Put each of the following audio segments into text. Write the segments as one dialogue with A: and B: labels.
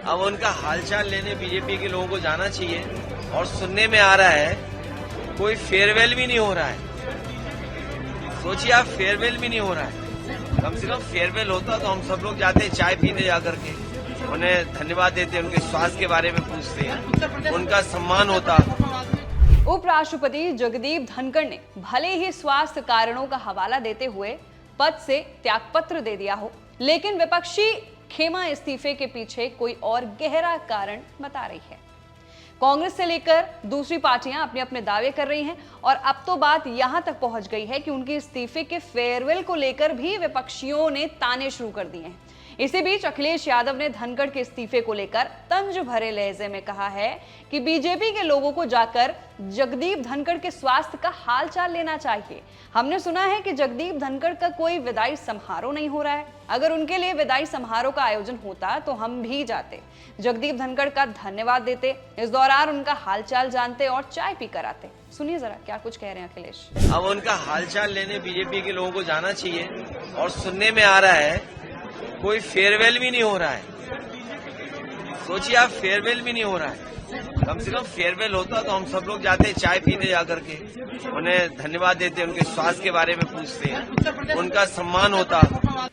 A: अब उनका हालचाल लेने बीजेपी के लोगों को जाना चाहिए। और सुनने में आ रहा है कोई फेयरवेल भी नहीं हो रहा है। सोचिए आप, फेयरवेल भी नहीं हो रहा है। कम से कम फेयरवेल होता तो हम सब लोग जाते चाय पीने जाकर के, उन्हें धन्यवाद देते, उनके स्वास्थ्य के बारे में पूछते हैं, उनका सम्मान होता।
B: उपराष्ट्रपति जगदीप धनखड़ ने भले ही स्वास्थ्य कारणों का हवाला देते हुए पद से त्यागपत्र दे दिया हो, लेकिन विपक्षी खेमा इस्तीफे के पीछे कोई और गहरा कारण बता रही है। कांग्रेस से लेकर दूसरी पार्टियां अपने अपने दावे कर रही हैं और अब तो बात यहां तक पहुंच गई है कि उनके इस्तीफे के फेयरवेल को लेकर भी विपक्षियों ने ताने शुरू कर दिए हैं। इसी बीच अखिलेश यादव ने धनखड़ के इस्तीफे को लेकर तंज भरे लहजे में कहा है कि बीजेपी के लोगों को जाकर जगदीप धनखड़ के स्वास्थ्य का हालचाल लेना चाहिए। हमने सुना है कि जगदीप धनखड़ का कोई विदाई समारोह नहीं हो रहा है। अगर उनके लिए विदाई समारोह का आयोजन होता तो हम भी जाते, जगदीप धनखड़ का धन्यवाद देते, इस दौरान उनका हालचाल जानते और चाय पी कर आते। सुनिए जरा क्या कुछ कह रहे हैं अखिलेश।
A: अब उनका हालचाल लेने बीजेपी के लोगों को जाना चाहिए। और सुनने में आ रहा है कोई फेयरवेल भी नहीं हो रहा है। सोचिए आप, फेयरवेल भी नहीं हो रहा है। कम से कम फेयरवेल होता तो हम सब लोग जाते चाय पीने जाकर के, उन्हें धन्यवाद देते, उनके स्वास्थ्य के बारे में पूछते हैं, उनका सम्मान होता।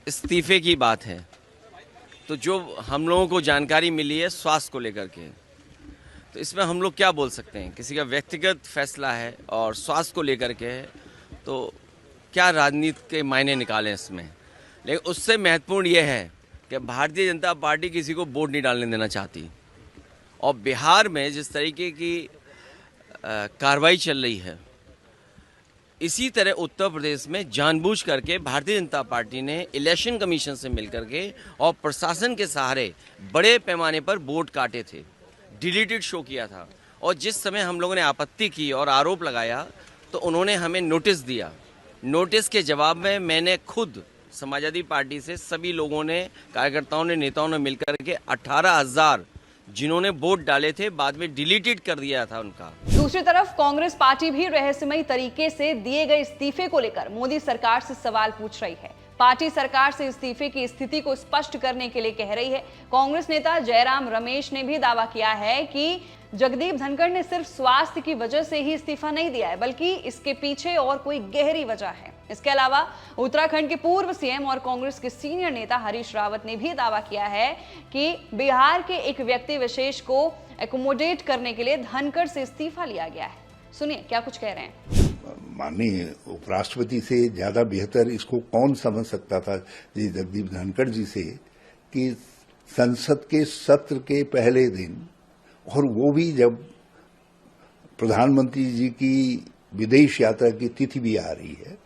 A: इस्तीफे की बात है तो जो हम लोगों को जानकारी मिली है स्वास्थ्य को लेकर के, तो इसमें हम लोग क्या बोल सकते हैं। किसी का व्यक्तिगत फैसला है और स्वास्थ्य को लेकर के है, तो क्या राजनीति के मायने निकालें इसमें। लेकिन उससे महत्वपूर्ण यह है कि भारतीय जनता पार्टी किसी को वोट नहीं डालने देना चाहती। और बिहार में जिस तरीके की कार्रवाई चल रही है, इसी तरह उत्तर प्रदेश में जानबूझ करके भारतीय जनता पार्टी ने इलेक्शन कमीशन से मिलकर के और प्रशासन के सहारे बड़े पैमाने पर वोट काटे थे, डिलीटेड शो किया था। और जिस समय हम लोगों ने आपत्ति की और आरोप लगाया तो उन्होंने हमें नोटिस दिया। नोटिस के जवाब में मैंने खुद समाजवादी पार्टी से सभी लोगों ने, कार्यकर्ताओं ने, नेताओं ने मिलकर के 18,000 जिन्होंने वोट डाले थे बाद में डिलीटेड कर दिया था उनका।
B: दूसरी तरफ कांग्रेस पार्टी भी रहस्यमयी तरीके से दिए गए इस्तीफे को लेकर मोदी सरकार से सवाल पूछ रही है। पार्टी सरकार से इस्तीफे की स्थिति को स्पष्ट करने के लिए कह रही है। कांग्रेस नेता जयराम रमेश ने भी दावा किया है कि जगदीप धनखड़ ने सिर्फ स्वास्थ्य की वजह से ही इस्तीफा नहीं दिया है, बल्कि इसके पीछे और कोई गहरी वजह है। इसके अलावा उत्तराखंड के पूर्व सीएम और कांग्रेस के सीनियर नेता हरीश रावत ने भी दावा किया है कि बिहार के एक व्यक्ति विशेष को एकोमोडेट करने के लिए धनखड़ से इस्तीफा लिया गया है। सुनिए क्या कुछ कह रहे हैं।
C: माननीय उपराष्ट्रपति से ज्यादा बेहतर इसको कौन समझ सकता था जी जगदीप धनखड़ जी से, कि संसद के सत्र के पहले दिन, और वो भी जब प्रधानमंत्री जी की विदेश यात्रा की तिथि भी आ रही है,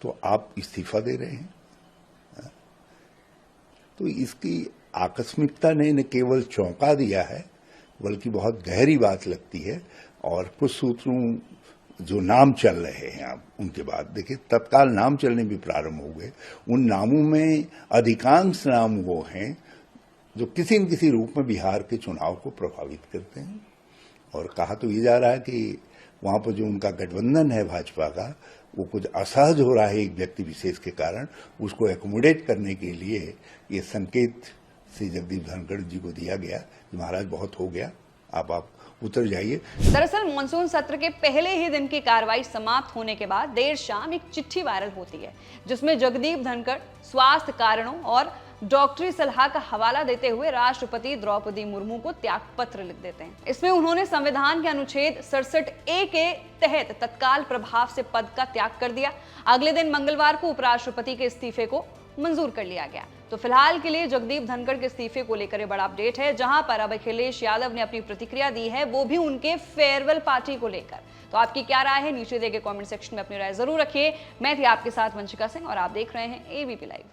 C: तो आप इस्तीफा दे रहे हैं। तो इसकी आकस्मिकता ने न केवल चौंका दिया है, बल्कि बहुत गहरी बात लगती है। और कुछ सूत्रों जो नाम चल रहे हैं अब उनके बाद देखिए, तत्काल नाम चलने भी प्रारंभ हो गए। उन नामों में अधिकांश नाम वो हैं जो किसी न किसी रूप में बिहार के चुनाव को प्रभावित करते हैं। और कहा तो ये जा रहा है कि वहां पर जो उनका गठबंधन है भाजपा का, वो कुछ असहज हो रहा है एक व्यक्ति विशेष के कारण, उसको एकोमोडेट करने के लिए ये संकेत से जगदीप धनखड़ जी को दिया गया कि महाराज बहुत हो गया, आप उतर जाइए।
B: दरअसल मानसून सत्र के पहले ही दिन की कार्रवाई समाप्त होने के बाद देर शाम एक चिट्ठी वायरल होती है, जिसमें जगदीप धनखड़ स्वास्थ्य कारणों और डॉक्टरी सलाह का हवाला देते हुए राष्ट्रपति द्रौपदी मुर्मू को त्यागपत्र लिख देते हैं। इसमें उन्होंने संविधान के अनुच्छेद 67A के तहत तत्काल प्रभाव से पद का त्याग कर दिया। अगले दिन मंगलवार को उपराष्ट्रपति के इस्तीफे को मंजूर कर लिया गया। तो फिलहाल के लिए जगदीप धनखड़ के इस्तीफे को लेकर बड़ा अपडेट है, जहां पर अब अखिलेश यादव ने अपनी प्रतिक्रिया दी है, वो भी उनके फेयरवेल पार्टी को लेकर। तो आपकी क्या राय है, नीचे दिए गए कमेंट सेक्शन में अपनी राय जरूर रखिए। मैं थी आपके साथ वंशिका सिंह और आप देख रहे हैं ABP लाइव।